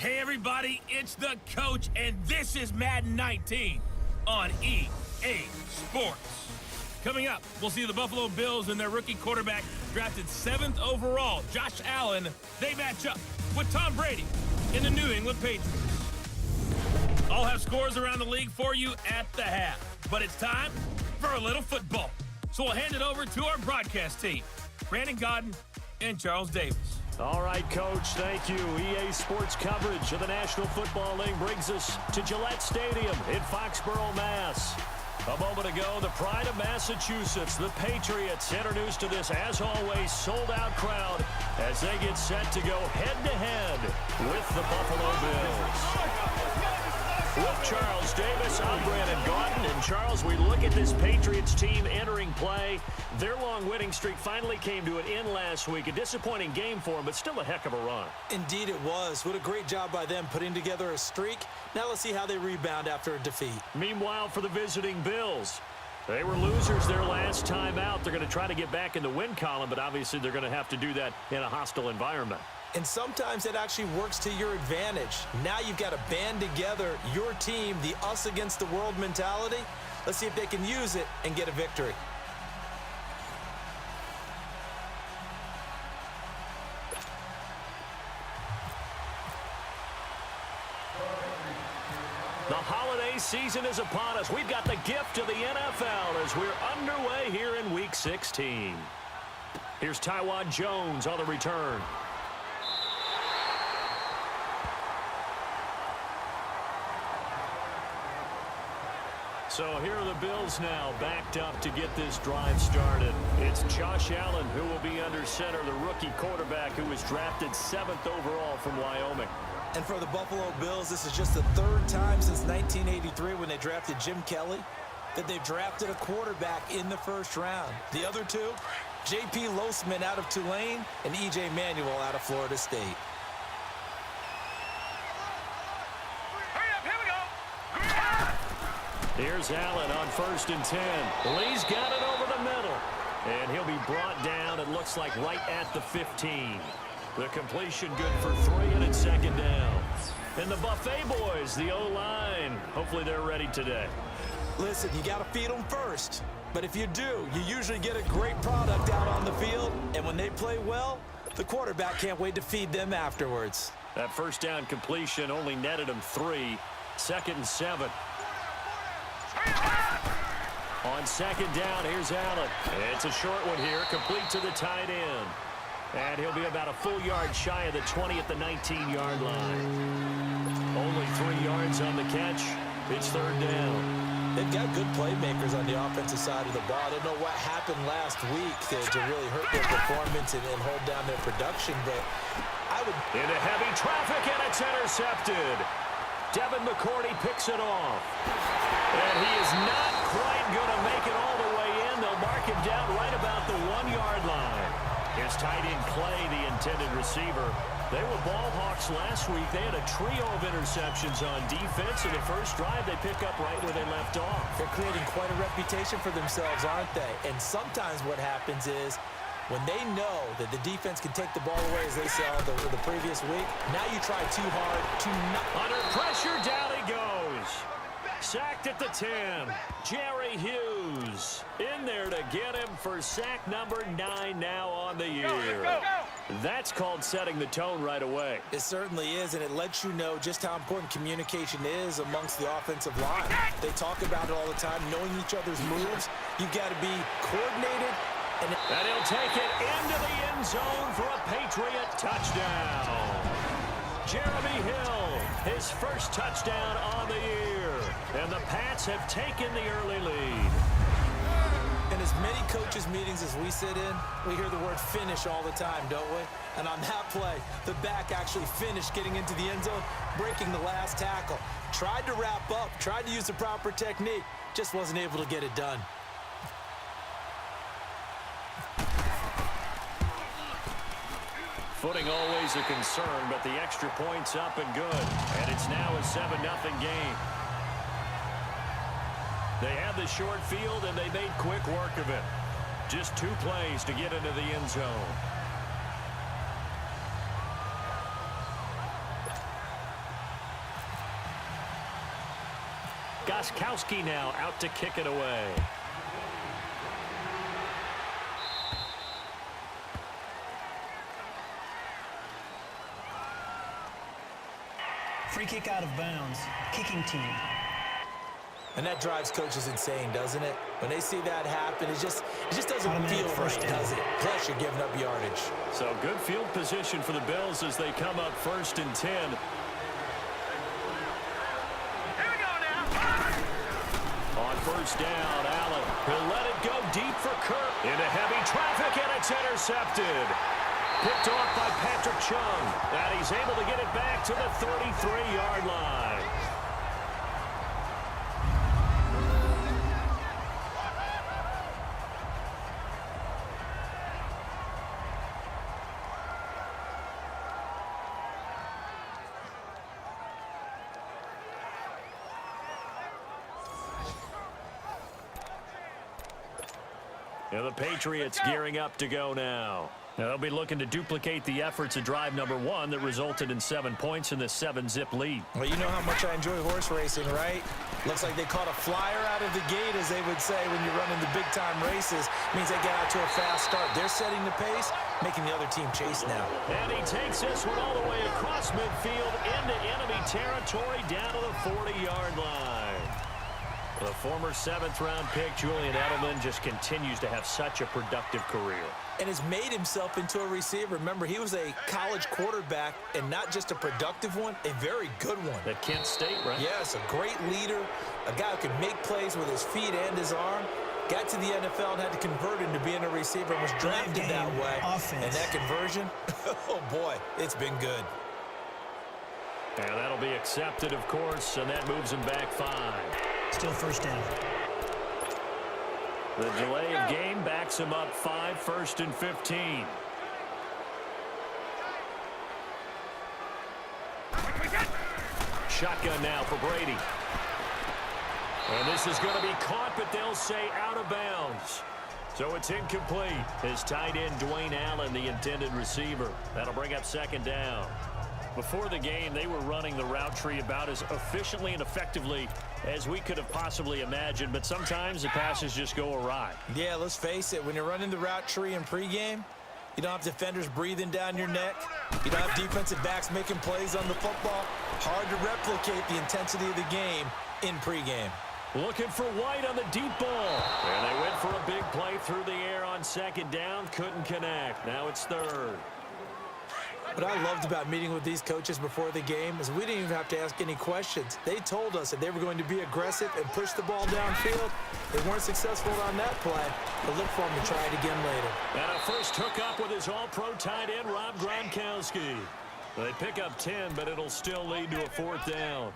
Hey everybody, it's the coach, and this is Madden 19 on EA Sports. Coming up, we'll see the Buffalo Bills and their rookie quarterback drafted 7th overall, Josh Allen. They match up with Tom Brady in the New England Patriots. I'll have scores around the league for you at the half, but it's time for a little football. So we'll hand it over to our broadcast team, Brandon Godden and Charles Davis. All right, Coach, thank you. EA Sports coverage of the National Football League brings us to Gillette Stadium in Foxborough, Mass. A moment ago, the pride of Massachusetts, the Patriots, introduced to this, as always, sold-out crowd as they get set to go head-to-head with the Buffalo Bills. With Charles Davis, I'm Brandon Godden. And Charles, we look at this Patriots team entering play. Their long winning streak finally came to an end last week. A disappointing game for them, but still a heck of a run. Indeed it was. What a great job by them putting together a streak. Now let's see how they rebound after a defeat. Meanwhile, for the visiting Bills, they were losers their last time out. They're going to try to get back in the win column, but obviously they're going to have to do that in a hostile environment. And sometimes it actually works to your advantage. Now you've got to band together your team, the us against the world mentality. Let's see if they can use it and get a victory. The holiday season is upon us. We've got the gift of the NFL as we're underway here in Week 16. Here's Taiwan Jones on the return. So here are the Bills now backed up to get this drive started. It's Josh Allen who will be under center, the rookie quarterback who was drafted 7th overall from Wyoming. And for the Buffalo Bills, this is just the 3rd time since 1983 when they drafted Jim Kelly that they've drafted a quarterback in the 1st round. The other two, J.P. Losman out of Tulane and E.J. Manuel out of Florida State. Here's Allen on 1st and 10. Lee's got it over the middle. And he'll be brought down, it looks like, right at the 15. The completion good for 3, and it's 2nd down. And the Buffet boys, the O-line, hopefully they're ready today. Listen, you got to feed them first. But if you do, you usually get a great product out on the field. And when they play well, the quarterback can't wait to feed them afterwards. That 1st down completion only netted him 3. 2nd and 7. On 2nd down, here's Allen. It's a short one here, complete to the tight end. And he'll be about a full yard shy of the 20 at the 19-yard line. Only 3 yards on the catch. It's 3rd down. They've got good playmakers on the offensive side of the ball. I don't know what happened last week to really hurt their performance and hold down their production, but I would... Into heavy traffic, and it's intercepted. Devin McCourty picks it off. And he is not quite going to make it all the way in. They'll mark him down right about the 1-yard line. His tight end Clay, the intended receiver. They were ball hawks last week. They had a trio of interceptions on defense. In the first drive, they pick up right where they left off. They're creating quite a reputation for themselves, aren't they? And sometimes what happens is when they know that the defense can take the ball away, as they saw the previous week, now you try too hard to not... Under pressure, down he goes. Sacked at the 10. Jerry Hughes in there to get him for sack number 9 now on the year. That's called setting the tone right away. It certainly is, and it lets you know just how important communication is amongst the offensive line. They talk about it all the time, knowing each other's moves. You've got to be coordinated. And he'll take it into the end zone for a Patriot touchdown. Jeremy Hill, his first touchdown on the year. And the Pats have taken the early lead. In as many coaches' meetings as we sit in, we hear the word finish all the time, don't we? And on that play, the back actually finished getting into the end zone, breaking the last tackle. Tried to wrap up, tried to use the proper technique, just wasn't able to get it done. Footing always a concern, but the extra point's up and good. And it's now a 7-0 game. They had the short field, and they made quick work of it. Just 2 plays to get into the end zone. Gostkowski now out to kick it away. Free kick out of bounds. Kicking team. And that drives coaches insane, doesn't it? When they see that happen, it just doesn't Automatic feel first right, down. does it? Plus, you're giving up yardage. So good field position for the Bills as they come up 1st and 10. On 1st down, Allen. He'll let it go deep for Kirk. Into heavy traffic, and it's intercepted. Picked off by Patrick Chung. And he's able to get it back to the 33-yard line. Now the Patriots gearing up to go now. They'll be looking to duplicate the efforts of drive number 1 that resulted in 7 points in the 7-zip lead. Well, you know how much I enjoy horse racing, right? Looks like they caught a flyer out of the gate, as they would say when you're running the big-time races. Means they get out to a fast start. They're setting the pace, making the other team chase now. And he takes this one all the way across midfield into enemy territory down to the 40-yard line. The former 7th-round pick, Julian Edelman, just continues to have such a productive career. And has made himself into a receiver. Remember, he was a college quarterback, and not just a productive one, a very good one. At Kent State, right? Yes, a great leader, a guy who could make plays with his feet and his arm. Got to the NFL and had to convert into being a receiver and was drafted that way. Offense. And that conversion, oh boy, it's been good. And that'll be accepted, of course, and that moves him back 5. Still first down. The delay of game backs him up 5, 1st and 15. Shotgun now for Brady. And this is going to be caught, but they'll say out of bounds. So it's incomplete. His tight end, Dwayne Allen, the intended receiver. That'll bring up 2nd down. Before the game, they were running the route tree about as efficiently and effectively as we could have possibly imagined, but sometimes the passes just go awry. Yeah, let's face it. When you're running the route tree in pregame, you don't have defenders breathing down your neck. You don't have defensive backs making plays on the football. Hard to replicate the intensity of the game in pregame. Looking for White on the deep ball. And they went for a big play through the air on 2nd down. Couldn't connect. Now it's 3rd. What I loved about meeting with these coaches before the game is we didn't even have to ask any questions. They told us that they were going to be aggressive and push the ball downfield. They weren't successful on that play, but look for them to try it again later. And a first hookup with his all-pro tight end, Rob Gronkowski. They pick up 10, but it'll still lead to a 4th down.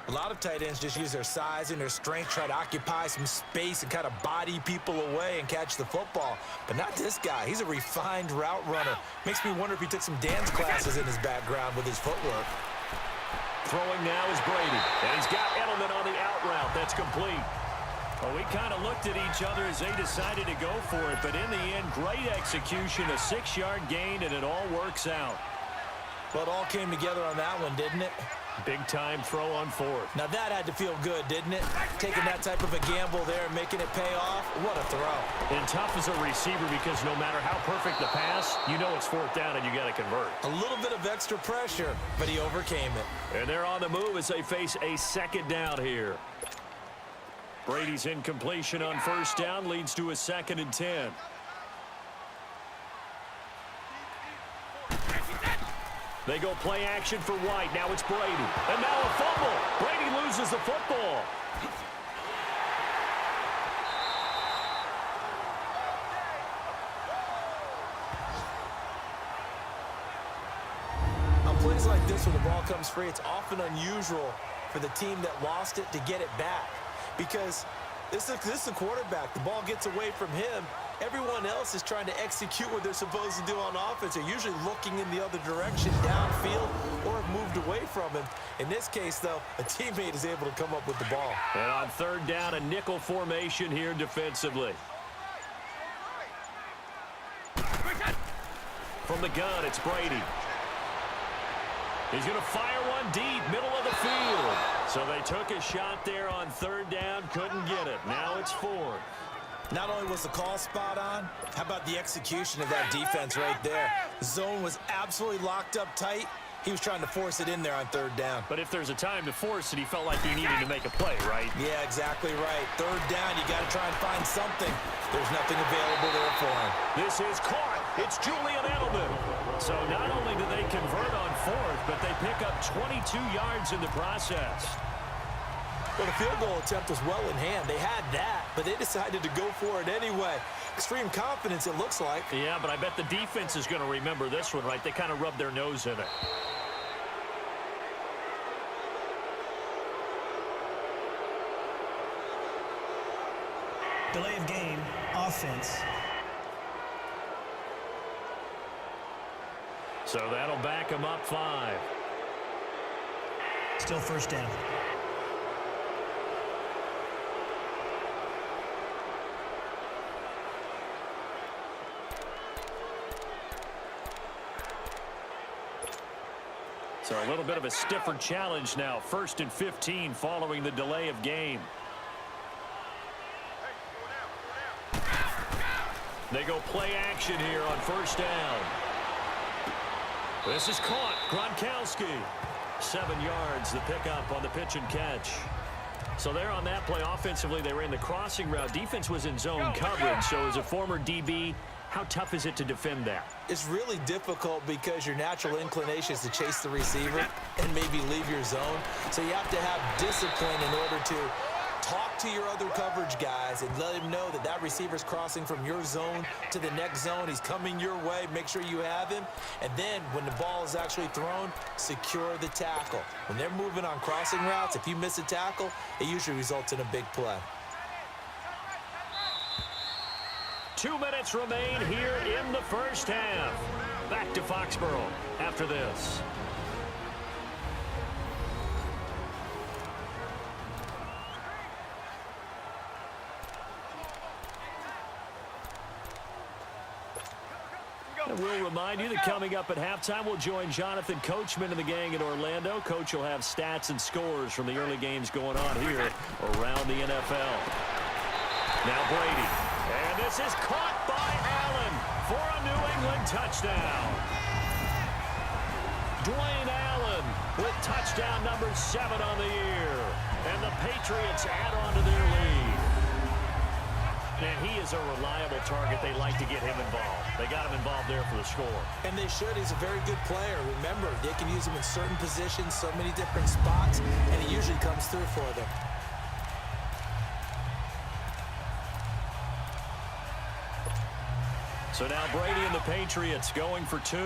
A lot of tight ends just use their size and their strength, try to occupy some space and kind of body people away and catch the football. But not this guy. He's a refined route runner. Makes me wonder if he took some dance classes in his background with his footwork. Throwing now is Brady. And he's got Edelman on the out route. That's complete. Well, we kind of looked at each other as they decided to go for it. But in the end, great execution, a 6-yard gain, and it all works out. Well, it all came together on that one, didn't it? Big-time throw on 4th. Now that had to feel good, didn't it? Taking that type of a gamble there and making it pay off. What a throw. And tough as a receiver because no matter how perfect the pass, you know it's 4th down and you got to convert. A little bit of extra pressure, but he overcame it. And they're on the move as they face a 2nd down here. Brady's incompletion on 1st down leads to a 2nd and 10. They go play action for White. Now it's Brady. And now a fumble. Brady loses the football. On plays like this where the ball comes free, it's often unusual for the team that lost it to get it back. Because this is the quarterback. The ball gets away from him. Everyone else is trying to execute what they're supposed to do on offense. They're usually looking in the other direction, downfield, or have moved away from him. In this case, though, a teammate is able to come up with the ball. And on 3rd down, a nickel formation here defensively. From the gun, it's Brady. He's going to fire one deep, middle of the field. So they took a shot there on third down, couldn't get it. Now it's fourth. Not only was the call spot on, how about the execution of that defense right there? The zone was absolutely locked up tight. He was trying to force it in there on third down. But if there's a time to force it, he felt like he needed to make a play, right? Yeah, exactly right. Third down, you got to try and find something. There's nothing available there for him. This is caught. It's Julian Edelman. So not only do they convert on fourth, but they pick up 22 yards in the process. Well, the field goal attempt was well in hand. They had that, but they decided to go for it anyway. Extreme confidence, it looks like. Yeah, but I bet the defense is going to remember this one, right? They kind of rubbed their nose in it. Delay of game, offense. So that'll back them up 5. Still first down. So a little bit of a stiffer challenge now. 1st and 15 following the delay of game. They go play action here on first down. This is caught. Gronkowski. 7 yards, the pickup on the pitch and catch. So there on that play, offensively, they ran the crossing route. Defense was in zone coverage. So as a former DB, how tough is it to defend that? It's really difficult because your natural inclination is to chase the receiver and maybe leave your zone. So you have to have discipline in order to talk to your other coverage guys and let him know that that receiver's crossing from your zone to the next zone. He's coming your way. Make sure you have him. And then when the ball is actually thrown, secure the tackle. When they're moving on crossing routes, if you miss a tackle, it usually results in a big play. 2 minutes remain here in the first half. Back to Foxborough after this. And we'll remind you that coming up at halftime, we'll join Jonathan Coachman and the gang in Orlando. Coach will have stats and scores from the early games going on here around the NFL. Now Brady. And this is caught by Allen for a New England touchdown. Dwayne Allen with touchdown number 7 on the year. And the Patriots add on to their lead. And he is a reliable target. They like to get him involved. They got him involved there for the score. And they should. He's a very good player. Remember, they can use him in certain positions, so many different spots, and he usually comes through for them. So now Brady and the Patriots going for 2.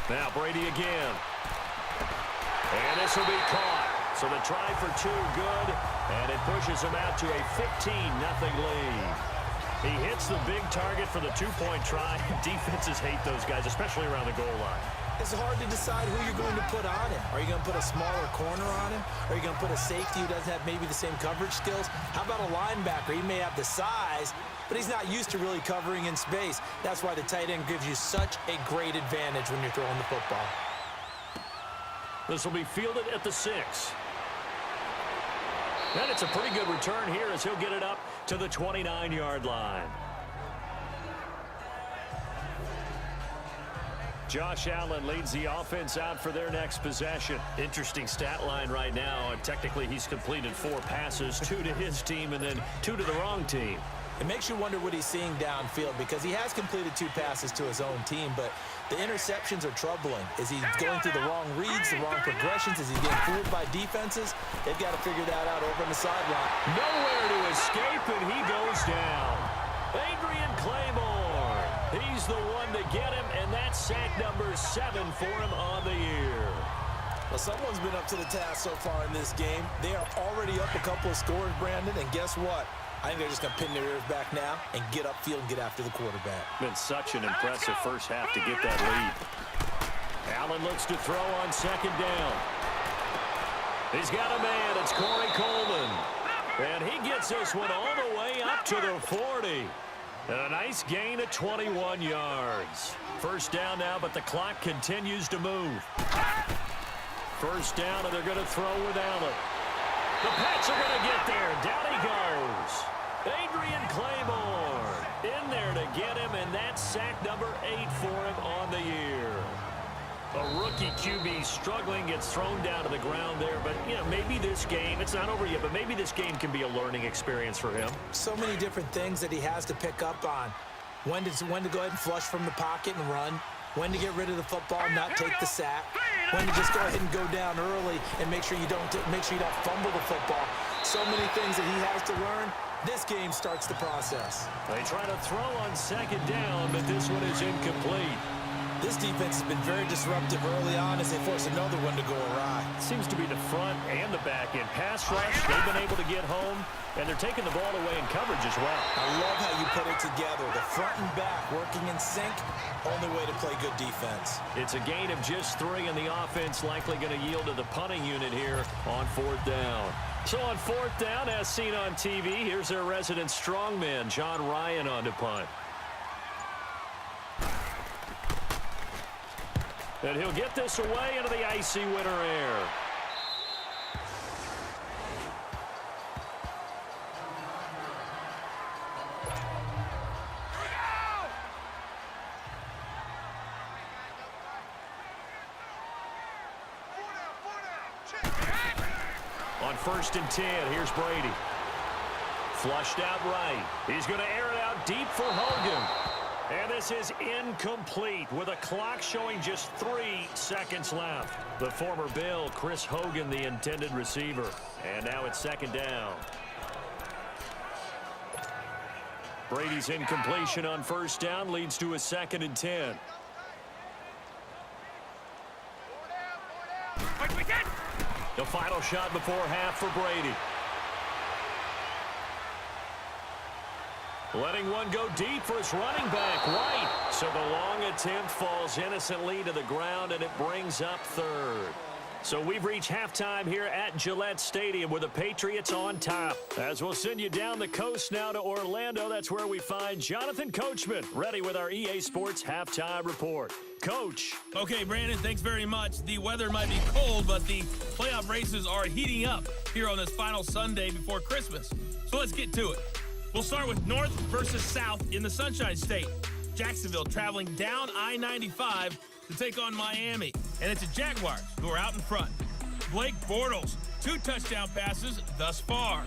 Now Brady again. And this will be caught. So the try for 2 good, and it pushes him out to a 15-0 lead. He hits the big target for the 2-point try. Defenses hate those guys, especially around the goal line. It's hard to decide who you're going to put on him. Are you going to put a smaller corner on him? Are you going to put a safety who doesn't have maybe the same coverage skills? How about a linebacker? He may have the size, but he's not used to really covering in space. That's why the tight end gives you such a great advantage when you're throwing the football. This will be fielded at the 6. And it's a pretty good return here as he'll get it up to the 29-yard line. Josh Allen leads the offense out for their next possession. Interesting stat line right now. Technically, he's completed 4 passes, 2 to his team and then 2 to the wrong team. It makes you wonder what he's seeing downfield because he has completed 2 passes to his own team, but the interceptions are troubling. Is he going through the wrong reads, the wrong progressions? Is he getting fooled by defenses? They've got to figure that out over on the sideline. Nowhere to escape, and he goes down. Adrian Claymore. He's the one to get him, and that's sack number 7 for him on the year. Well, someone's been up to the task so far in this game. They are already up a couple of scores, Brandon, and guess what? I think they're just going to pin their ears back now and get upfield and get after the quarterback. Been such an impressive first half to get that lead. Allen looks to throw on 2nd down. He's got a man. It's Corey Coleman. And he gets this one all the way up to the 40. And a nice gain of 21 yards. First down now, but the clock continues to move. First down, and they're going to throw without it. The Pats are going to get there. Down he goes. Adrian Claiborne in there to get him, and that's sack number 8 for him on the year. A rookie QB struggling, gets thrown down to the ground there. But, you know, maybe this game, it's not over yet, but maybe this game can be a learning experience for him. So many different things that he has to pick up on. When to go ahead and flush from the pocket and run. When to get rid of the football and not take the sack. When to just go ahead and go down early and make sure you don't fumble the football. So many things that he has to learn. This game starts the process. They try to throw on second down, but this one is incomplete. This defense has been very disruptive early on as they force another one to go awry. Seems to be the front and the back end. Pass rush, they've been able to get home, and they're taking the ball away in coverage as well. I love how you put it together. The front and back working in sync, only way to play good defense. It's a gain of just 3, and the offense likely going to yield to the punting unit here on 4th down. So on 4th down, as seen on TV, here's their resident strongman, John Ryan, on to punt. And he'll get this away into the icy winter air. On 1st and 10, here's Brady. Flushed out right. He's going to air it out deep for Hogan. And this is incomplete with a clock showing just 3 seconds left. The former Bill, Chris Hogan, the intended receiver. And now it's 2nd down. Brady's incompletion on 1st down leads to a 2nd and 10. The final shot before half for Brady. Letting one go deep for his running back, right. So the long attempt falls innocently to the ground, and it brings up 3rd. So we've reached halftime here at Gillette Stadium with the Patriots on top. As we'll send you down the coast now to Orlando, that's where we find Jonathan Coachman, ready with our EA Sports Halftime Report. Coach. Okay, Brandon, thanks very much. The weather might be cold, but the playoff races are heating up here on this final Sunday before Christmas. So let's get to it. We'll start with North versus South in the Sunshine State. Jacksonville traveling down I-95 to take on Miami. And it's the Jaguars who are out in front. Blake Bortles, 2 touchdown passes thus far.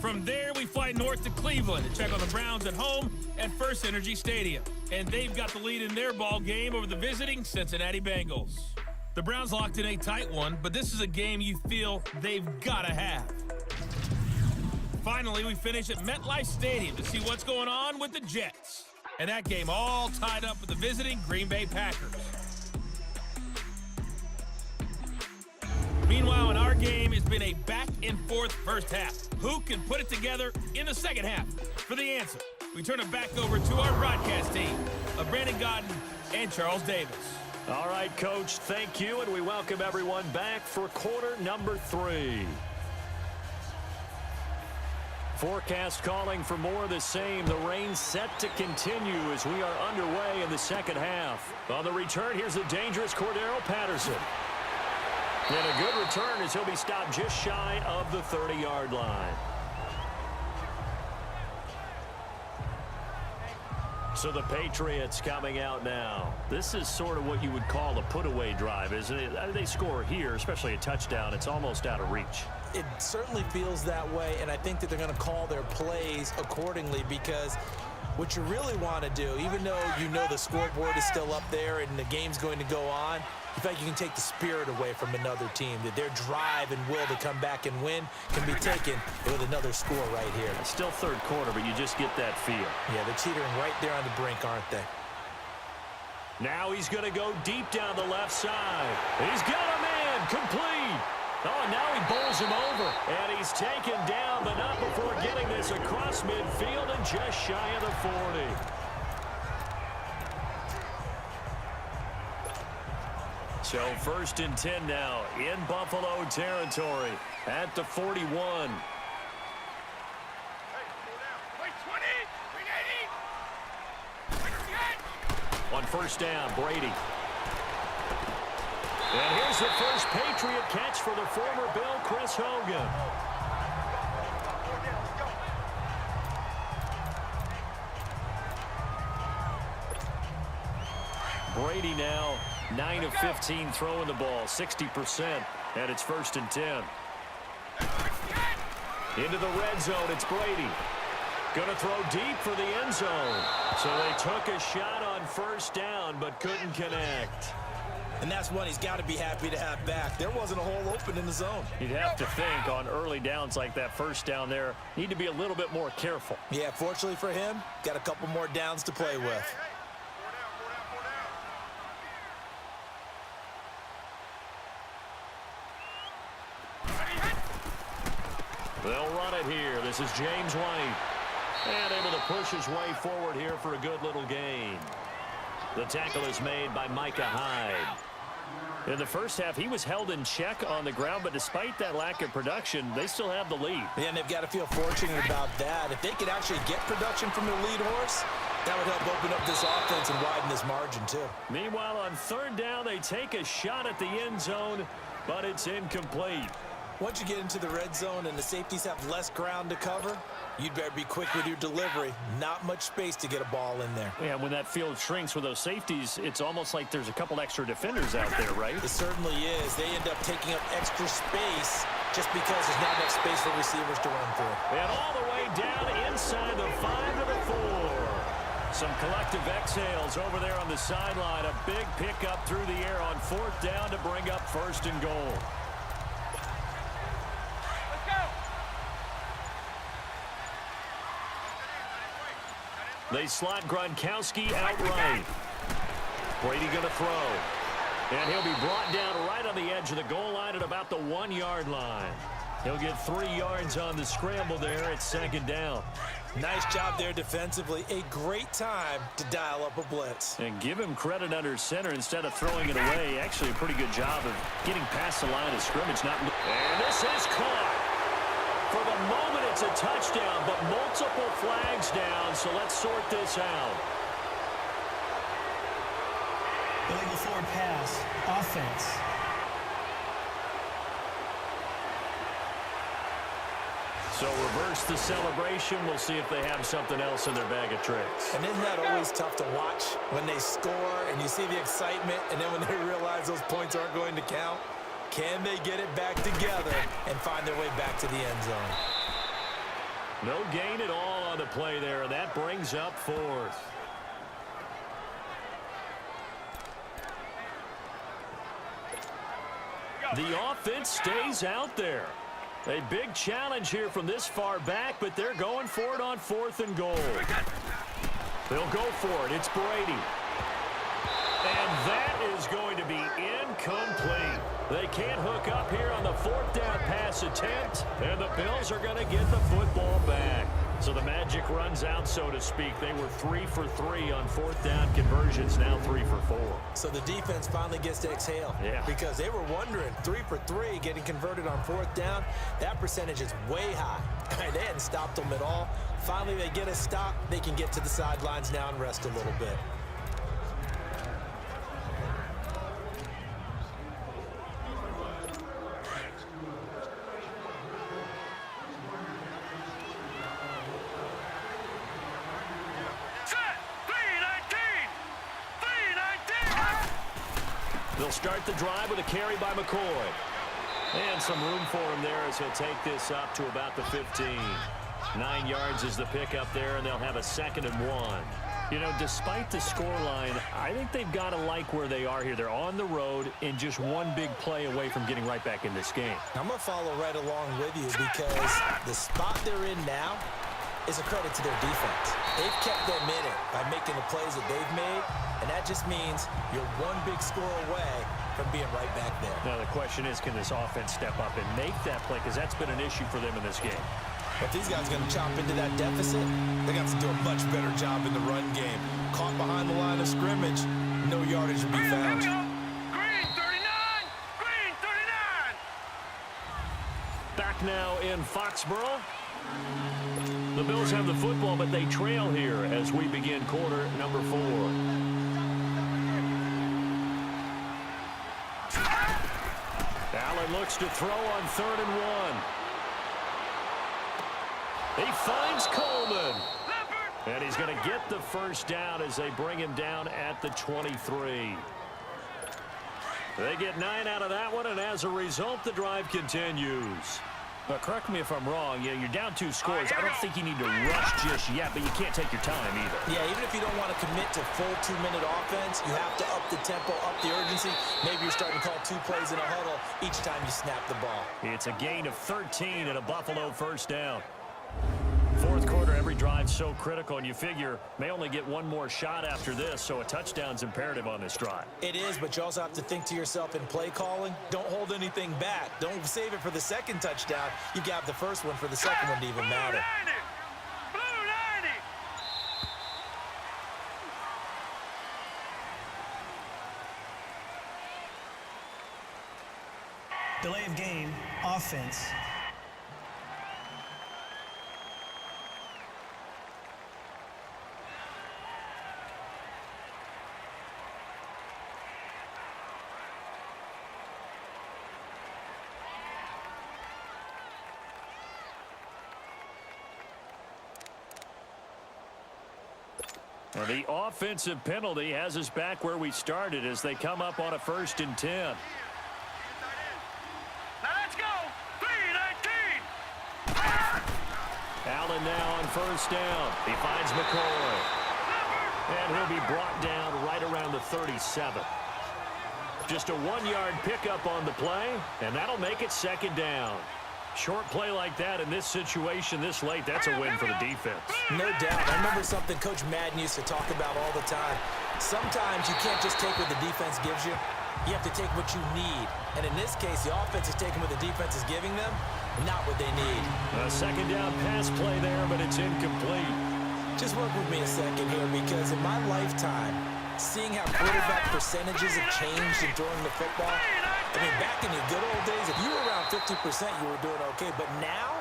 From there, we fly north to Cleveland to check on the Browns at home at First Energy Stadium. And they've got the lead in their ball game over the visiting Cincinnati Bengals. The Browns locked in a tight one, but this is a game you feel they've got to have. Finally, we finish at MetLife Stadium to see what's going on with the Jets. And that game all tied up with the visiting Green Bay Packers. Meanwhile, in our game, it's been a back-and-forth first half. Who can put it together in the second half? For the answer, we turn it back over to our broadcast team of Brandon Godden and Charles Davis. All right, Coach, thank you, and we welcome everyone back for quarter number 3. Forecast calling for more of the same. The rain set to continue as we are underway in the second half. On the return, here's the dangerous Cordero Patterson. And a good return as he'll be stopped just shy of the 30-yard line. So the Patriots coming out now. This is sort of what you would call a put-away drive, isn't it? They score here, especially a touchdown. It's almost out of reach. It certainly feels that way, and I think that they're going to call their plays accordingly because what you really want to do, even though you know the scoreboard is still up there and the game's going to go on, you feel like you can take the spirit away from another team, that their drive and will to come back and win can be taken with another score right here. It's still third quarter, but you just get that feel. Yeah, they're teetering right there on the brink, aren't they? Now he's going to go deep down the left side. He's got a man complete. Oh, and now he bowls him over. And he's taken down, but not before getting this across midfield and just shy of the 40. So 1st and 10 now in Buffalo territory at the 41. On first down, Brady. And here's the first Patriot catch for the former Bill, Chris Hogan. Brady now 9 of 15 throwing the ball, 60%, and it's 1st and 10. Into the red zone, it's Brady. Going to throw deep for the end zone. So they took a shot on first down, but couldn't connect. And that's one he's got to be happy to have back. There wasn't a hole open in the zone. You'd have to think on early downs like that first down there, need to be a little bit more careful. Yeah, fortunately for him, got a couple more downs to play with. They'll run it here. This is James White. And able to push his way forward here for a good little gain. The tackle is made by Micah Hyde. In the first half, he was held in check on the ground, but despite that lack of production, they still have the lead. Yeah, and they've got to feel fortunate about that. If they could actually get production from their lead horse, that would help open up this offense and widen this margin, too. Meanwhile, on third down, they take a shot at the end zone, but it's incomplete. Once you get into the red zone and the safeties have less ground to cover, you'd better be quick with your delivery. Not much space to get a ball in there. Yeah, when that field shrinks with those safeties, it's almost like there's a couple extra defenders out there, right? It certainly is. They end up taking up extra space just because there's not enough space for receivers to run through. And all the way down inside the 5 to the 4. Some collective exhales over there on the sideline. A big pickup through the air on fourth down to bring up 1st and goal. They slot Gronkowski out right. Brady going to throw. And he'll be brought down right on the edge of the goal line at about the 1-yard line. He'll get 3 yards on the scramble there at 2nd down. Nice job there defensively. A great time to dial up a blitz. And give him credit under center instead of throwing it away. Actually a pretty good job of getting past the line of scrimmage. And this is caught. For the moment, it's a touchdown, but multiple flags down, so let's sort this out. Illegal forward pass. Offense. So reverse the celebration. We'll see if they have something else in their bag of tricks. And isn't that always tough to watch when they score and you see the excitement, and then when they realize those points aren't going to count? Can they get it back together and find their way back to the end zone? No gain at all on the play there, and that brings up 4th. The offense stays out there. A big challenge here from this far back, but they're going for it on 4th and goal. They'll go for it. It's Brady. And that is going to be incomplete. They can't hook up here on the 4th down pass attempt, and the Bills are going to get the football back. So the magic runs out, so to speak. They were 3 for 3 on 4th down conversions, now 3 for 4. So the defense finally gets to exhale. Yeah. Because they were wondering, 3 for 3 getting converted on 4th down. That percentage is way high. They hadn't stopped them at all. Finally, they get a stop. They can get to the sidelines now and rest a little bit. They'll start the drive with a carry by McCoy. And some room for him there as he'll take this up to about the 15. 9 yards is the pickup there, and they'll have a 2nd and 1. You know, despite the scoreline, I think they've got to like where they are here. They're on the road and just one big play away from getting right back in this game. I'm going to follow right along with you because the spot they're in now is a credit to their defense. They've kept them in it by making the plays that they've made, and that just means you're one big score away from being right back there. Now the question is, can this offense step up and make that play? Because that's been an issue for them in this game. If these guys are going to chop into that deficit, they got to do a much better job in the run game. Caught behind the line of scrimmage, no yardage to be found. Green 39! Green 39! Back now in Foxborough. The Bills have the football, but they trail here as we begin quarter number 4. and looks to throw on 3rd and 1. He finds Coleman. And he's going to get the first down as they bring him down at the 23. They get 9 out of that one, and as a result, the drive continues. But correct me if I'm wrong. Yeah, you're down 2 scores. I don't think you need to rush just yet, but you can't take your time either. Yeah, even if you don't want to commit to full 2-minute offense, you have to up the tempo, up the urgency. Maybe you're starting to call 2 plays in a huddle each time you snap the ball. It's a gain of 13 and a Buffalo first down. 4th quarter, every drive's so critical, and you figure may only get 1 more shot after this, so a touchdown's imperative on this drive. It is, but you also have to think to yourself in play calling, don't hold anything back. Don't save it for the 2nd touchdown. You got the 1st one for the 2nd one to even matter. Blue 90. Delay of game, offense. And the offensive penalty has us back where we started as they come up on a 1st and 10. Now let's go. 3-19. Allen now on 1st down. He finds McCoy. And he'll be brought down right around the 37. Just a 1-yard pickup on the play, and that'll make it 2nd down. Short play like that in this situation this late, that's a win for the defense. No doubt. I remember something Coach Madden used to talk about all the time. Sometimes you can't just take what the defense gives you. You have to take what you need. And in this case, the offense is taking what the defense is giving them, not what they need. A 2nd down pass play there, but it's incomplete. Just work with me a second here, because in my lifetime, seeing how quarterback percentages have changed in throwing the football, I mean, back in the good old days, if you were around 50%, you were doing okay. But now,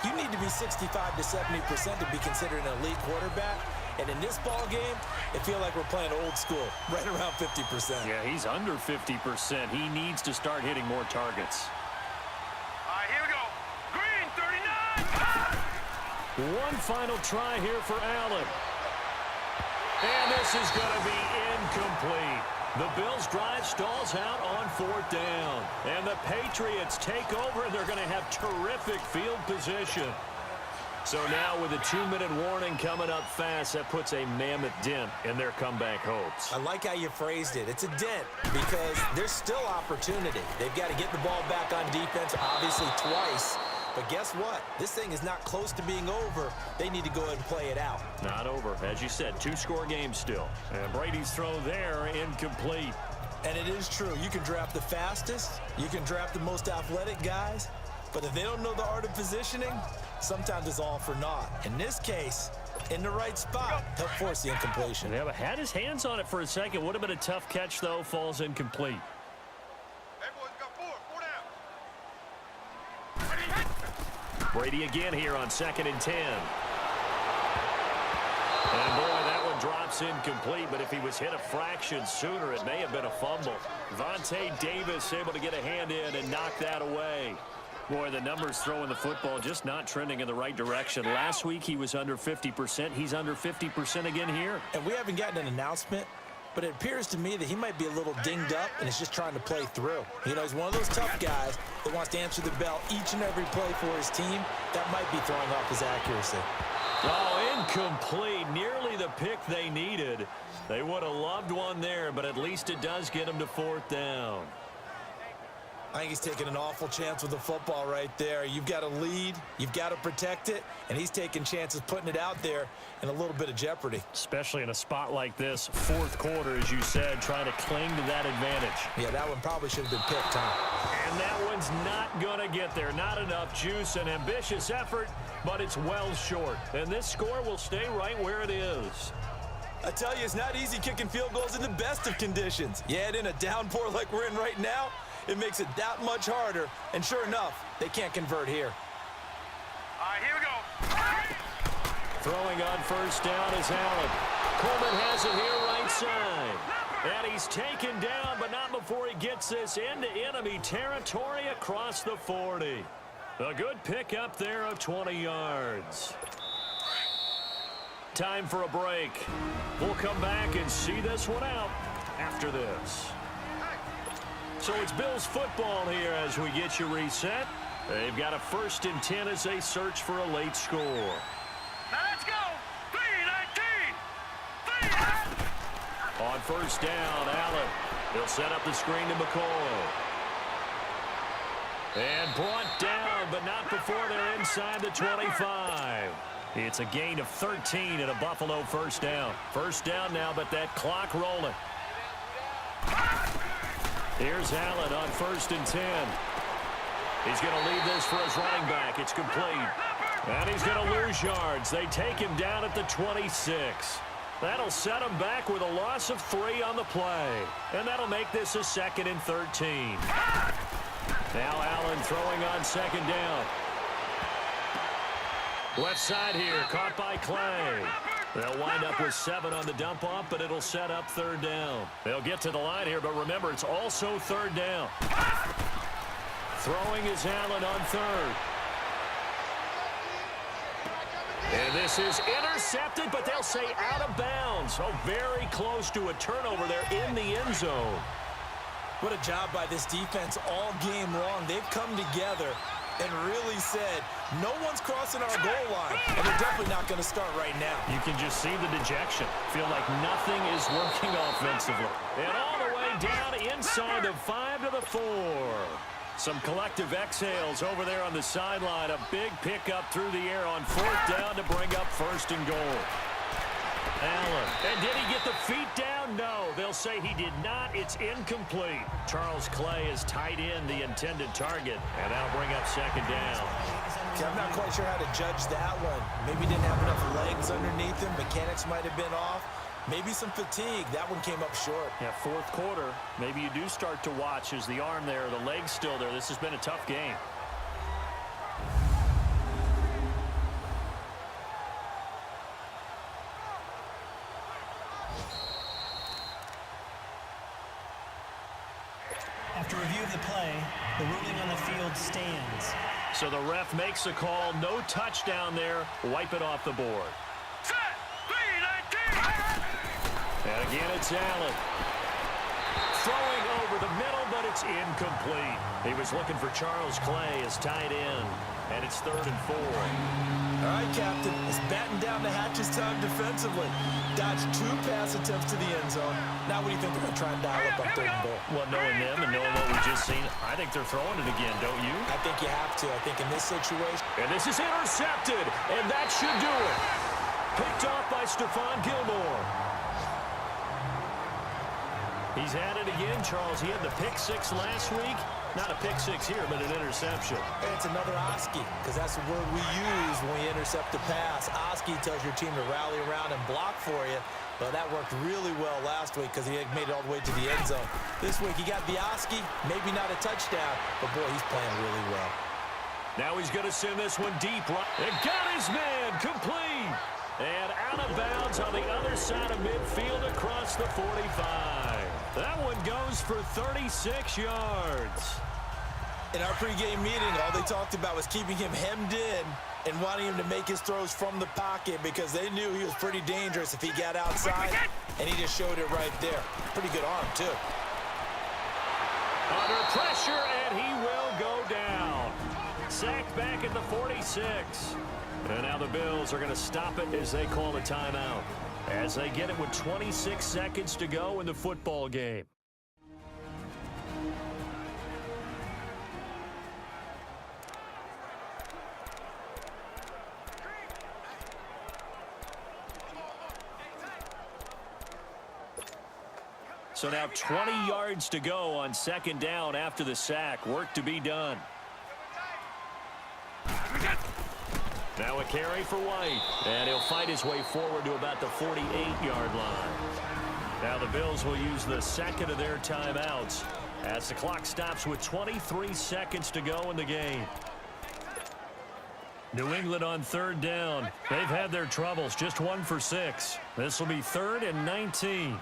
you need to be 65 to 70% to be considered an elite quarterback. And in this ball game, it feels like we're playing old school, right around 50%. Yeah, he's under 50%. He needs to start hitting more targets. All right, here we go. Green 39. One final try here for Allen. And this is going to be incomplete. The Bills' drive stalls out on 4th down. And the Patriots take over, and they're going to have terrific field position. So now with a 2-minute warning coming up fast, that puts a mammoth dent in their comeback hopes. I like how you phrased it. It's a dent because there's still opportunity. They've got to get the ball back on defense, obviously twice. But guess what? This thing is not close to being over. They need to go ahead and play it out. Not over. As you said, 2-score game still. And Brady's throw there, incomplete. And it is true. You can draft the fastest. You can draft the most athletic guys. But if they don't know the art of positioning, sometimes it's all for naught. In this case, in the right spot, help force the incompletion. Yeah, but had his hands on it for a second. Would have been a tough catch, though. Falls incomplete. Hey, boys, got 4 down. Brady again here on 2nd and 10. And boy, that one drops incomplete, but if he was hit a fraction sooner, it may have been a fumble. Vontae Davis able to get a hand in and knock that away. Boy, the numbers throwing the football just not trending in the right direction. Last week he was under 50%. He's under 50% again here. And we haven't gotten an announcement, but it appears to me that he might be a little dinged up and is just trying to play through. You know, he's one of those tough guys that wants to answer the bell each and every play for his team. That might be throwing off his accuracy. Oh, incomplete. Nearly the pick they needed. They would have loved one there, but at least it does get him to 4th down. I think he's taking an awful chance with the football right there. You've got to lead, you've got to protect it, and he's taking chances putting it out there in a little bit of jeopardy. Especially in a spot like this, 4th quarter, as you said, trying to cling to that advantage. Yeah, that one probably should have been picked, huh? And that one's not going to get there. Not enough juice, an ambitious effort, but it's well short. And this score will stay right where it is. I tell you, it's not easy kicking field goals in the best of conditions. Yet in a downpour like we're in right now, it makes it that much harder. And sure enough, they can't convert here. All right, here we go. Throwing on 1st down is Allen. Coleman has it here right side. And he He's taken down, but not before he gets this into enemy territory across the 40. A good pickup there of 20 yards. Time for a break. We'll come back and see this one out after this. So it's Bills football here as we get you reset. They've got a 1st and 10 as they search for a late score. Now let's go. 3-19. On 1st down, Allen. He'll set up the screen to McCoy. And brought down, but not before they're inside the 25. It's a gain of 13 and a Buffalo 1st down. 1st down now, but that clock rolling. Here's Allen on 1st and 10. He's going to leave this for his running back. It's complete. And he's going to lose yards. They take him down at the 26. That'll set him back with a loss of 3 on the play. And that'll make this a 2nd and 13. Now Allen throwing on 2nd down. Left side here, caught by Clay. They'll wind up with 7 on the dump-off, but it'll set up 3rd down. They'll get to the line here, but remember, it's also 3rd down. Throwing is Allen on 3rd. And this is intercepted, but they'll say out of bounds. Oh, very close to a turnover there in the end zone. What a job by this defense all game long. They've come together and really said, no one's crossing our goal line, and they're definitely not going to start right now. You can just see the dejection. Feel like nothing is working offensively. And all the way down inside the 5 to the 4. Some collective exhales over there on the sideline. A big pickup through the air on 4th down to bring up 1st and goal. Allen. And did he get the feet down? No. They'll say he did not. It's incomplete. Charles Clay is tied in the intended target. And that'll bring up 2nd down. Okay, I'm not quite sure how to judge that one. Maybe didn't have enough legs underneath him. Mechanics might have been off. Maybe some fatigue. That one came up short. Yeah, 4th quarter. Maybe you do start to watch as the arm there, the leg's still there. This has been a tough game. After review of the play, the ruling on the field stands. So the ref makes a call. No touchdown there. Wipe it off the board. Set. 3-19. And again, it's Allen. Throwing over the middle, but it's incomplete. He was looking for Charles Clay as tight end. And it's 3rd and 4. All right, Captain. It's batten down the hatches time defensively. Dodged 2 pass attempts to the end zone. Now what do you think they're going to try and dial up on 3rd and goal? Well, knowing them and knowing what we just seen, I think they're throwing it again, don't you? I think you have to. I think in this situation. And this is intercepted, and that should do it. Picked off by Stephon Gilmore. He's had it again, Charles. He had the pick 6 last week. Not a pick 6 here, but an interception. And it's another Oski, because that's the word we use when we intercept a pass. Oski tells your team to rally around and block for you. Well, that worked really well last week because he had made it all the way to the end zone. This week, he got the Oski, maybe not a touchdown, but boy, he's playing really well. Now he's going to send this one deep. And got his man complete. And out of bounds on the other side of midfield across the 45. That one goes for 36 yards. In our pregame meeting, all they talked about was keeping him hemmed in and wanting him to make his throws from the pocket because they knew he was pretty dangerous if he got outside, and he just showed it right there. Pretty good arm, too. Under pressure, and he will go down. Sacked back at the 46. And now the Bills are going to stop it as they call a timeout. As they get it with 26 seconds to go in the football game. So now 20 yards to go on 2nd down after the sack. Work to be done. Now a carry for White. And he'll fight his way forward to about the 48-yard line. Now the Bills will use the 2nd of their timeouts as the clock stops with 23 seconds to go in the game. New England on 3rd down. They've had their troubles, just 1 for 6. This will be 3rd and 19.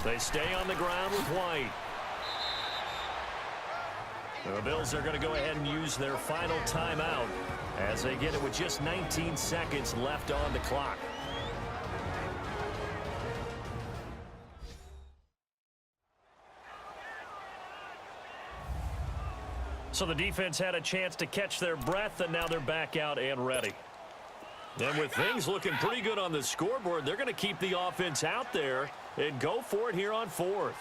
They stay on the ground with White. The Bills are going to go ahead and use their final timeout as they get it with just 19 seconds left on the clock. So the defense had a chance to catch their breath, and now they're back out and ready. And with things looking pretty good on the scoreboard, they're going to keep the offense out there and go for it here on fourth.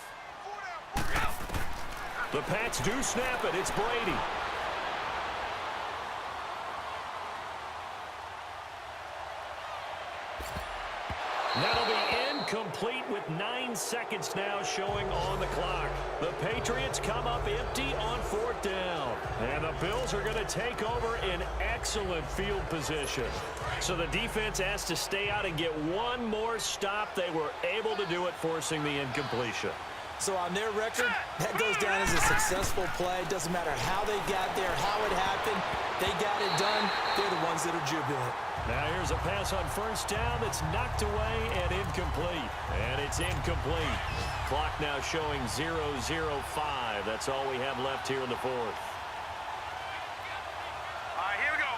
The Pats do snap it. It's Brady. That'll be incomplete with 9 seconds now showing on the clock. The Patriots come up empty on fourth down. And the Bills are going to take over in excellent field position. So the defense has to stay out and get one more stop. They were able to do it, forcing the incompletion. So on their record, that goes down as a successful play. Doesn't matter how they got there, how it happened. They got it done. They're the ones that are jubilant. Now here's a pass on first down that's knocked away and incomplete. And it's incomplete. Clock now showing 0-0-5. That's all we have left here in the fourth. All right, here we go.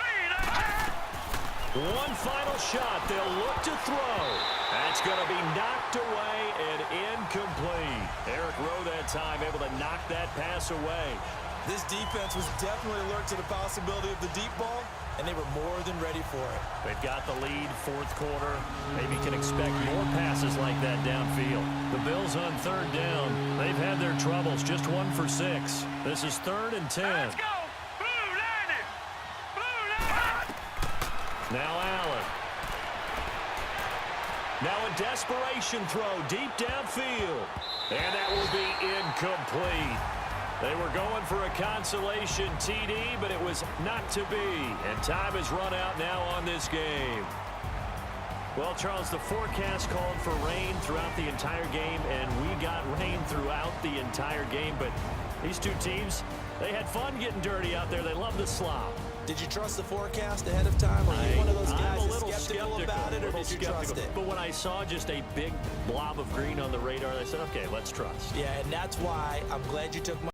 3, 9, 10. One final shot. They'll look to throw. That's going to be knocked away and incomplete. Eric Rowe that time able to knock that pass away. This defense was definitely alert to the possibility of the deep ball, and they were more than ready for it. They've got the lead, fourth quarter. Maybe can expect more passes like that downfield. The Bills on third down. They've had their troubles, just 1 for 6. This is 3rd and 10. Let's go. Blue landed. Blue landed. Now Allen. Now a desperation throw deep downfield. And that will be incomplete. They were going for a consolation TD, but it was not to be. And time has run out now on this game. Well, Charles, the forecast called for rain throughout the entire game, and we got rain throughout the entire game. But these two teams, they had fun getting dirty out there. They love the slop. Did you trust the forecast ahead of time? Or are you one of those guys I'm a that's little skeptical about it, or did you trust it? But when I saw just a big blob of green on the radar, I said, okay, let's trust. Yeah, and that's why I'm glad you took my